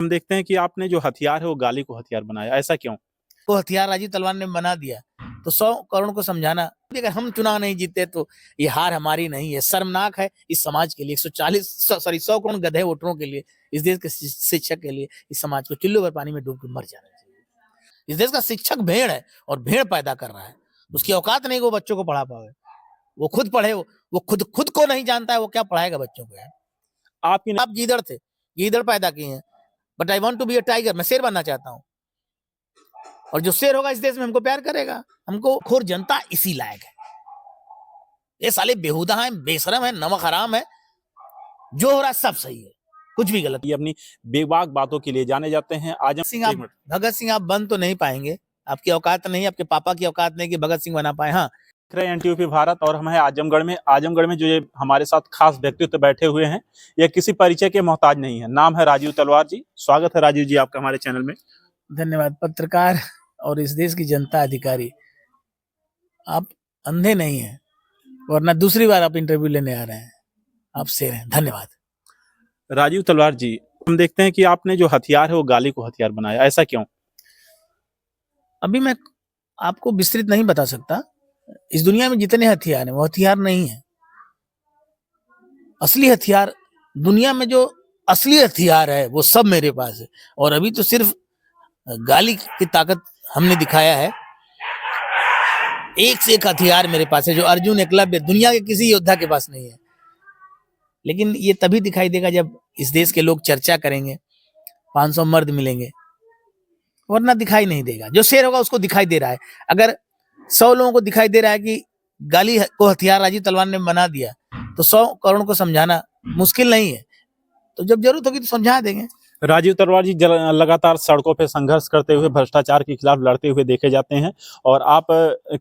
हम देखते हैं कि आपने जो हथियार है वो गाली को हथियार बनाया, ऐसा क्यों? वो हथियार राजीव तलवार ने बना दिया, तो 100 करोड़ को समझाना, अगर हम चुनाव नहीं जीते तो ये हार हमारी नहीं है, शर्मनाक है इस समाज के लिए, 100 करोड़ गधे वोटरों के लिए, इस देश के शिक्षक के लिए, इस समाज को चुल्लू भर पानी में डूब के मर जाना चाहिए। इस देश का शिक्षक भेड़ है और भेड़ पैदा कर रहा है, उसकी औकात नहीं वो बच्चों को पढ़ा पावे, वो खुद पढ़े, वो खुद को नहीं जानता है, वो क्या पढ़ाएगा बच्चों को यार। आप गीदड़ थे, गीदड़ पैदा किए हैं, but I want to be a tiger, मैं शेर बनना चाहता हूँ, और जो शेर होगा इस देश में हमको प्यार करेगा। हमको खोर जनता इसी लायक है। ये साले बेहुदा है, बेशरम है, नमक हराम है, जो हो रहा है सब सही है, कुछ भी गलत। ये अपनी बेबाक बातों के लिए जाने जाते हैं। भगत सिंह आप बन तो नहीं पाएंगे, आपकी औकात नहीं, आपके पापा की औकात नहीं कि भगत सिंह बना पाए। हाँ, देख रहे हैं एनटीयूपी भारत और हम हैं आजमगढ़ में। आजमगढ़ में जो ये हमारे साथ खास व्यक्तित्व बैठे हुए हैं, ये किसी परिचय के मोहताज नहीं है। नाम है राजीव तलवार जी। स्वागत है राजीव जी आपका हमारे चैनल में। धन्यवाद। पत्रकार और इस देश की जनता, अधिकारी, आप अंधे नहीं हैं, वरना दूसरी बार आप इंटरव्यू लेने आ रहे हैं, आप शेर हैं। धन्यवाद। राजीव तलवार जी, हम देखते हैं कि आपने जो हथियार है वो गाली को हथियार बनाया, ऐसा क्यों? अभी मैं आपको विस्तृत नहीं बता सकता। इस दुनिया में जितने हथियार हैं वो हथियार नहीं है। असली हथियार, दुनिया में जो असली हथियार है वो सब मेरे पास है, और अभी तो सिर्फ गाली की ताकत हमने दिखाया है। एक से एक हथियार मेरे पास है जो अर्जुन, एकलव्य, दुनिया के किसी योद्धा के पास नहीं है। लेकिन ये तभी दिखाई देगा जब इस देश के लोग चर्चा करेंगे, 500 मर्द मिलेंगे, वरना दिखाई नहीं देगा। जो शेर होगा उसको दिखाई दे रहा है। अगर 100 लोगों को दिखाई दे रहा है कि गाली को हथियार राजीव तलवार ने बना दिया, तो 100 करोड़ को समझाना मुश्किल नहीं है। तो जब जरूरत होगी तो समझा देंगे। राजीव तलवार जी लगातार सड़कों पे संघर्ष करते हुए भ्रष्टाचार के खिलाफ लड़ते हुए देखे जाते हैं, और आप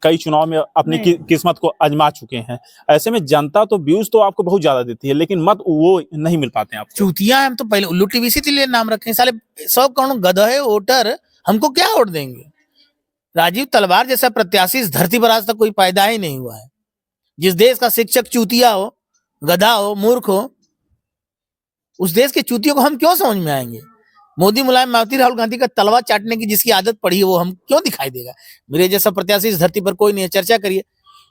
कई चुनाव में अपनी किस्मत को आजमा चुके हैं। ऐसे में जनता तो व्यूज तो आपको बहुत ज्यादा देती है, लेकिन मत वो नहीं मिल पाते हैं आपको। चूतिया हम तो पहले उल्लू टीवी से लिए नाम रखे साले। 100 करोड़ गधे वोटर हमको क्या वोट देंगे? राजीव तलवार जैसा प्रत्याशी इस धरती पर आज तक कोई पैदा ही नहीं हुआ है। जिस देश का शिक्षक चूतिया हो, गधा हो, मूर्ख हो, उस देश के चूतियों को हम क्यों समझ में आएंगे? मोदी, मुलायम, मायावती, राहुल गांधी का तलवार चाटने की जिसकी आदत पड़ी है वो हम क्यों दिखाई देगा? मेरे जैसा प्रत्याशी इस धरती पर कोई नहीं है। चर्चा करिए,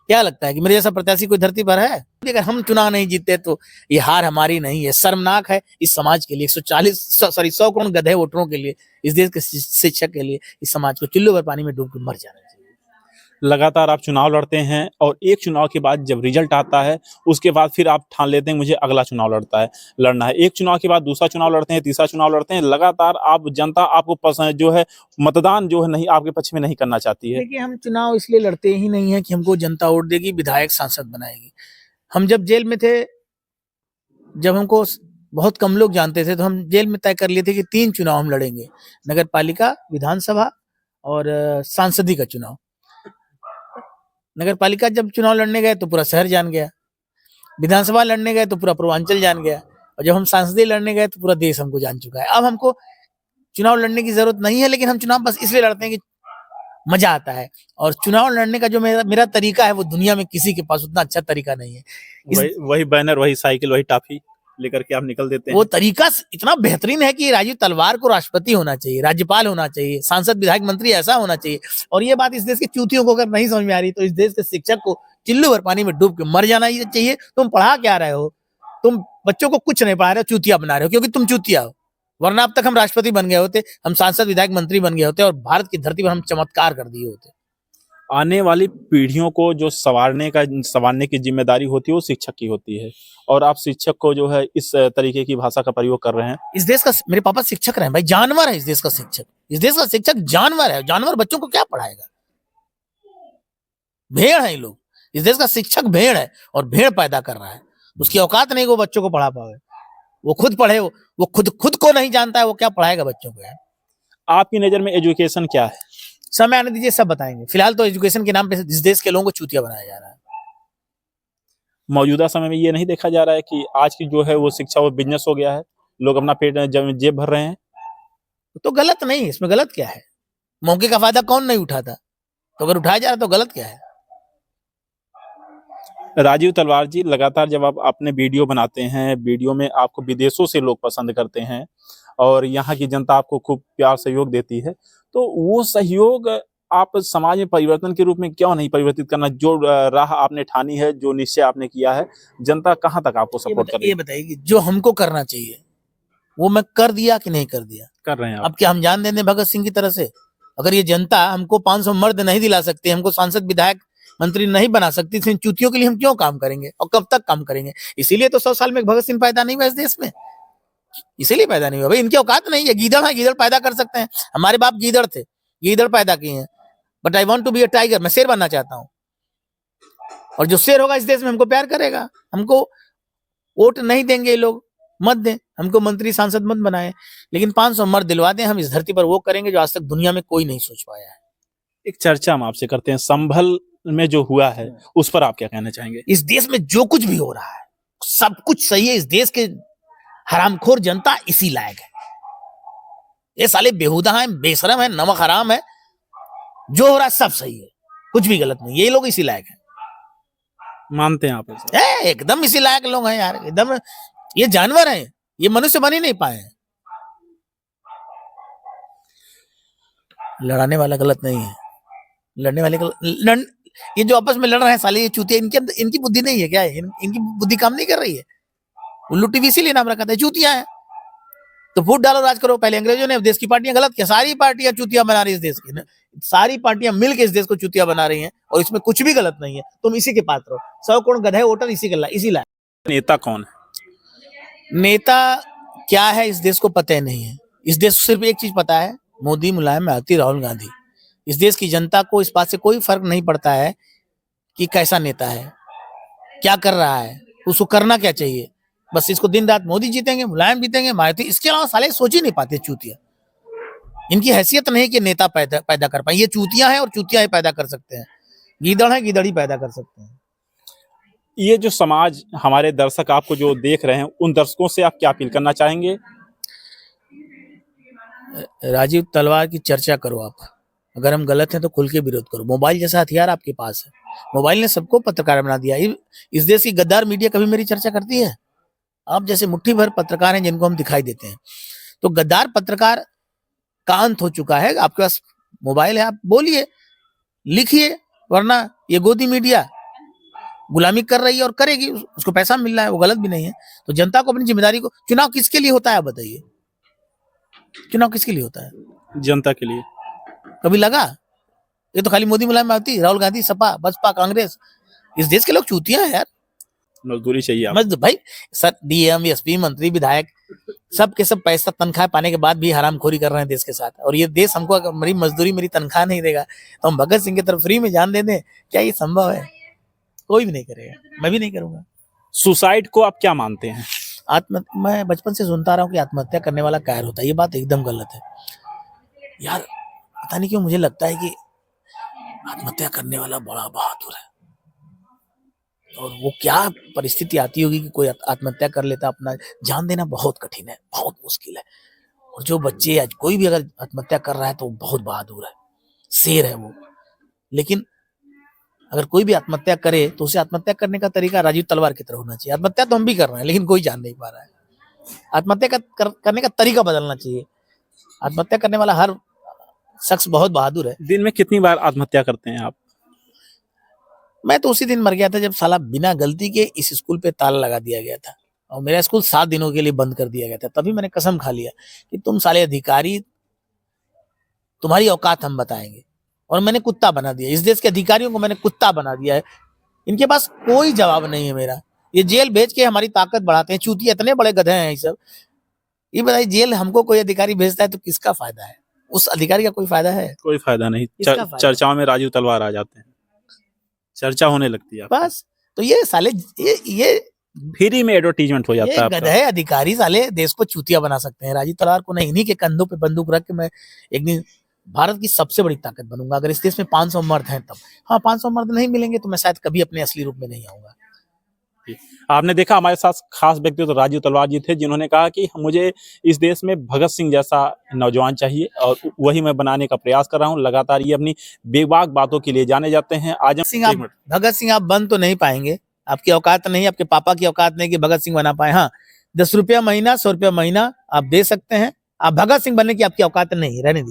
क्या लगता है कि मेरे जैसा प्रत्याशी कोई धरती पर है? अगर हम चुनाव नहीं जीते तो ये हार हमारी नहीं है, शर्मनाक है इस समाज के लिए, 100 करोड़ गधे वोटरों के लिए, इस देश के शिक्षक के लिए, इस समाज को चुल्लू भर पानी में डूब के मर जाना चाहिए। लगातार आप चुनाव लड़ते हैं, और एक चुनाव के बाद जब रिजल्ट आता है उसके बाद फिर आप ठान लेते हैं मुझे अगला चुनाव लड़ना है। एक चुनाव के बाद दूसरा चुनाव लड़ते हैं, तीसरा चुनाव लड़ते हैं। लगातार आप, जनता आपको पसंद जो है, मतदान जो है नहीं आपके पक्ष में नहीं करना चाहती है। देखिए, हम चुनाव इसलिए लड़ते ही नहीं है कि हमको जनता वोट देगी, विधायक, सांसद बनाएगी। हम जब जेल में थे, जब हमको बहुत कम लोग जानते थे, तो हम जेल में तय कर लिए थे कि 3 चुनाव हम लड़ेंगे, नगर पालिका, विधानसभा और सांसदी का चुनाव। नगर पालिका जब चुनाव लड़ने गए तो पूरा शहर जान गया, विधानसभा लड़ने गए तो पूरा पूर्वांचल जान गया, और जब हम सांसदी लड़ने गए तो पूरा देश हमको जान चुका है। अब हमको चुनाव लड़ने की जरूरत नहीं है, लेकिन हम चुनाव बस इसलिए लड़ते हैं कि मजा आता है। और चुनाव लड़ने का जो मेरा तरीका है वो दुनिया में किसी के पास उतना अच्छा तरीका नहीं है। वही बैनर, वही साइकिल, वही टॉफी लेकर के आप निकल देते हैं। वो तरीका इतना बेहतरीन है कि राजीव तलवार को राष्ट्रपति होना चाहिए, राज्यपाल होना चाहिए, सांसद, विधायक, मंत्री ऐसा होना चाहिए। और ये बात इस देश के चूतियों को अगर नहीं समझ में आ रही तो इस देश के शिक्षक को चिल्लू भर पानी में डूब के मर जाना ही चाहिए। तुम पढ़ा क्या रहे हो? तुम बच्चों को कुछ नहीं पढ़ा रहे हो, चूतिया बना रहे हो, क्योंकि तुम चूतिया हो। वरना अब तक हम राष्ट्रपति बन गए होते, हम सांसद, विधायक, मंत्री बन गए होते, और भारत की धरती पर हम चमत्कार कर दिए होते। आने वाली पीढ़ियों को जो संवारने की जिम्मेदारी होती है वो शिक्षक की होती है, और आप शिक्षक को जो है इस तरीके की भाषा का प्रयोग कर रहे हैं। इस देश का, मेरे पापा शिक्षक रहे भाई, जानवर है इस देश का शिक्षक। इस देश का शिक्षक जानवर है, जानवर बच्चों को क्या पढ़ाएगा? भेड़ है ये लोग। इस देश का शिक्षक भेड़ है और भेड़ पैदा कर रहा है, उसकी औकात नहीं वो बच्चों को पढ़ा पावे, वो खुद पढ़े, वो खुद को नहीं जानता है, वो क्या पढ़ाएगा बच्चों को यार? आपकी नजर में एजुकेशन क्या है? समय आने दीजिए, सब बताएंगे। फिलहाल तो एजुकेशन के नाम पे इस देश के लोगों को चूतिया बनाया जा रहा है। मौजूदा समय में ये नहीं देखा जा रहा है कि आज की जो है वो शिक्षा वो बिजनेस हो गया है, लोग अपना पेट जेब भर रहे हैं? तो गलत नहीं है, इसमें गलत क्या है? मौके का फायदा कौन नहीं उठाता? तो अगर उठाया जा रहा तो गलत क्या है? राजीव तलवार जी, लगातार जब आप अपने वीडियो बनाते हैं, वीडियो में आपको विदेशों से लोग पसंद करते हैं, और यहाँ की जनता आपको खूब प्यार सहयोग देती है, तो वो सहयोग आप समाज में परिवर्तन के रूप में क्यों नहीं परिवर्तित करना? जो राह आपने ठानी है, जो निश्चय आपने किया है, जनता कहाँ तक आपको सपोर्ट कर रही ये बताइए कि जो हमको करना चाहिए वो मैं कर दिया कि नहीं कर दिया? कर रहे हैं आप? अब क्या हम जान दें भगत सिंह की तरह से? अगर ये जनता हमको 500 मर्द नहीं दिला सकती, हमको सांसद विधायक मंत्री नहीं बना सकती, तो इन चूतियों के लिए हम क्यों काम करेंगे और कब तक काम करेंगे? इसीलिए तो 100 साल में भगत सिंह पैदा नहीं हुआ इस देश में, इसीलिए पैदा नहीं हुआ भाई। इनकी औकात नहीं है, गीदड़ है, गीदड़ पैदा कर सकते हैं। हमारे बाप गीदड़ थे, गीदड़ पैदा किए हैं, but I want to be a tiger, मैं शेर बनना चाहता हूँ। और जो शेर होगा इस देश में हमको प्यार करेगा। हमको वोट नहीं देंगे ये लोग, मत दें, हमको मंत्री सांसद मत बनाए, लेकिन 500 मर्द दिलवा दें, हम इस धरती पर वो करेंगे जो आज तक दुनिया में कोई नहीं सोच पाया है। एक चर्चा हम आपसे करते हैं, संभल में जो हुआ है उस पर आप क्या कहना चाहेंगे? इस देश में जो कुछ भी हो रहा है सब कुछ सही है। इस देश के हरामखोर जनता इसी लायक है। ये साले बेहुदा है, बेशरम है, नमक हराम है। जो हो रहा है सब सही है, कुछ भी गलत नहीं। ये लोग इसी लायक है। मानते हैं आप ऐसा? एकदम इसी लायक लोग हैं यार, एकदम। ये जानवर हैं, ये मनुष्य बन ही नहीं पाए हैं। लड़ाने वाला गलत नहीं है, लड़ने वाले ये जो आपस में लड़ रहे हैं साले, ये चूतिया, इनके अंदर इनकी बुद्धि नहीं है क्या? इनकी बुद्धि काम नहीं कर रही है। उल्लू टीवी इसीलिए नाम रखा था, चूतिया है। तो वोट डालो, राज करो। पहले अंग्रेजों ने, देश की पार्टियां गलत किया, सारी पार्टियां चूतिया बना रही है इस देश की, सारी पार्टियां मिलकर इस देश को चूतिया बना रही हैं, और इसमें कुछ भी गलत नहीं है। तुम इसी के पात्र हो। 100 करोड़ गधे वोटर इसी लायक। नेता कौन है? नेता क्या है इस देश को पता ही नहीं है। इस देश को सिर्फ एक चीज पता है, मोदी, मुलायम, मायावती, राहुल गांधी। इस देश की जनता को इस बात से कोई फर्क नहीं पड़ता है कि कैसा नेता है, क्या कर रहा है, उसको करना क्या चाहिए। बस इसको दिन रात मोदी जीतेंगे, मुलायम जीतेंगे, मायावती, इसके अलावा साले सोच ही नहीं पाते चूतिया। इनकी हैसियत नहीं कि नेता पैदा कर पाए। ये चूतिया है और चूतिया ही पैदा कर सकते हैं। गीदड़ है, गीदड़ ही पैदा कर सकते हैं। ये जो समाज, हमारे दर्शक आपको जो देख रहे हैं, उन दर्शकों से आप क्या अपील करना चाहेंगे? राजीव तलवार की चर्चा करो आप। अगर हम गलत हैं तो खुल के विरोध करो। मोबाइल जैसा हथियार आपके पास है। मोबाइल ने सबको पत्रकार बना दिया। इस देश की गद्दार मीडिया कभी मेरी चर्चा करती है? आप जैसे मुट्ठी भर पत्रकार हैं जिनको हम दिखाई देते हैं। तो गद्दार पत्रकार का अंत हो चुका है। आपके पास मोबाइल है, आप बोलिए, लिखिए, वरना ये गोदी मीडिया गुलामी कर रही है और करेगी, उसको पैसा मिल रहा है, वो गलत भी नहीं है। तो जनता को अपनी जिम्मेदारी को, चुनाव किसके लिए होता है बताइए? चुनाव किसके लिए होता है? जनता के लिए। कभी लगा? ये तो खाली मोदी, मुलायम, मायावती, राहुल गांधी, सपा, बसपा, कांग्रेस। इस देश के लोग चूतिया हैं यार। मजदूरी चाहिए आप। भाई सर, डीएम, एसपी, मंत्री, विधायक, सब के सब पैसा तनख्वाह पाने के बाद भी हरामखोरी कर रहे हैं देश के साथ। और ये देश हमको अगर मेरी मजदूरी, मेरी तनख्वाह नहीं देगा तो हम भगत सिंह की तरफ फ्री में जान दे दें? क्या ये संभव है? कोई भी नहीं करेगा, मैं भी नहीं करूंगा। सुसाइड को आप क्या मानते हैं? मैं बचपन से सुनता रहा हूँ कि आत्महत्या करने वाला कायर होता है। ये बात एकदम गलत है यार। पता नहीं क्यों मुझे लगता है कि आत्महत्या करने वाला बड़ा बहादुर है। और वो क्या परिस्थिति आती होगी कि कोई आत्महत्या कर लेता। अपना जान देना बहुत कठिन है, बहुत मुश्किल है। और जो बच्चे, आज कोई भी अगर आत्महत्या कर रहा है तो वो बहुत बहादुर है, शेर है वो। लेकिन अगर कोई भी आत्महत्या करे तो उसे आत्महत्या करने का तरीका राजीव तलवार की तरह होना चाहिए। आत्महत्या तो हम भी कर रहे हैं, लेकिन कोई जान नहीं पा रहा है। आत्महत्या करने का तरीका बदलना चाहिए। आत्महत्या करने वाला हर शख्स बहुत बहादुर है। दिन में कितनी बार आत्महत्या करते हैं आप? मैं तो उसी दिन मर गया था जब साला बिना गलती के इस स्कूल पे ताला लगा दिया गया था और मेरा स्कूल 7 दिनों के लिए बंद कर दिया गया था। तभी मैंने कसम खा लिया कि तुम साले अधिकारी, तुम्हारी औकात हम बताएंगे। और मैंने कुत्ता बना दिया इस देश के अधिकारियों को, मैंने कुत्ता बना दिया है। इनके पास कोई जवाब नहीं है मेरा। ये जेल भेज के हमारी ताकत बढ़ाते हैं। चूतिया इतने बड़े गधे हैं ये सब। ये बताइए, जेल हमको कोई अधिकारी भेजता है तो किसका फायदा है? उस अधिकारी का कोई फायदा है? कोई फायदा नहीं। चर्चाओं में राजीव तलवार आ जाते हैं, चर्चा होने लगती है बस। तो ये साले ये फ्री में एडवर्टीजमेंट हो जाता है। गधे अधिकारी साले देश को चूतिया बना सकते हैं। राजीव तलवार को नहीं, इन्हीं के कंधों पे बंदूक रख के मैं एक दिन भारत की सबसे बड़ी ताकत बनूंगा। अगर इस देश में 500 मर्द हैं तब। हाँ, 500 मर्द नहीं मिलेंगे तो मैं शायद कभी अपने असली रूप में नहीं आऊंगा। आपने देखा हमारे साथ खास व्यक्ति तो राजीव तलवार जी थे, जिन्होंने कहा कि मुझे इस देश में भगत सिंह जैसा नौजवान चाहिए और वही मैं बनाने का प्रयास कर रहा हूं। लगातार ये अपनी बेबाक बातों के लिए जाने जाते हैं। आज भगत सिंह आप बन तो नहीं पाएंगे, आपकी औकात नहीं, आपके पापा की औकात नहीं कि भगत सिंह बना पाए। हाँ, 10 रुपया महीना, 100 रुपया महीना आप दे सकते हैं, आप भगत सिंह बनने की आपकी औकात नहीं है, रहने दीजिए।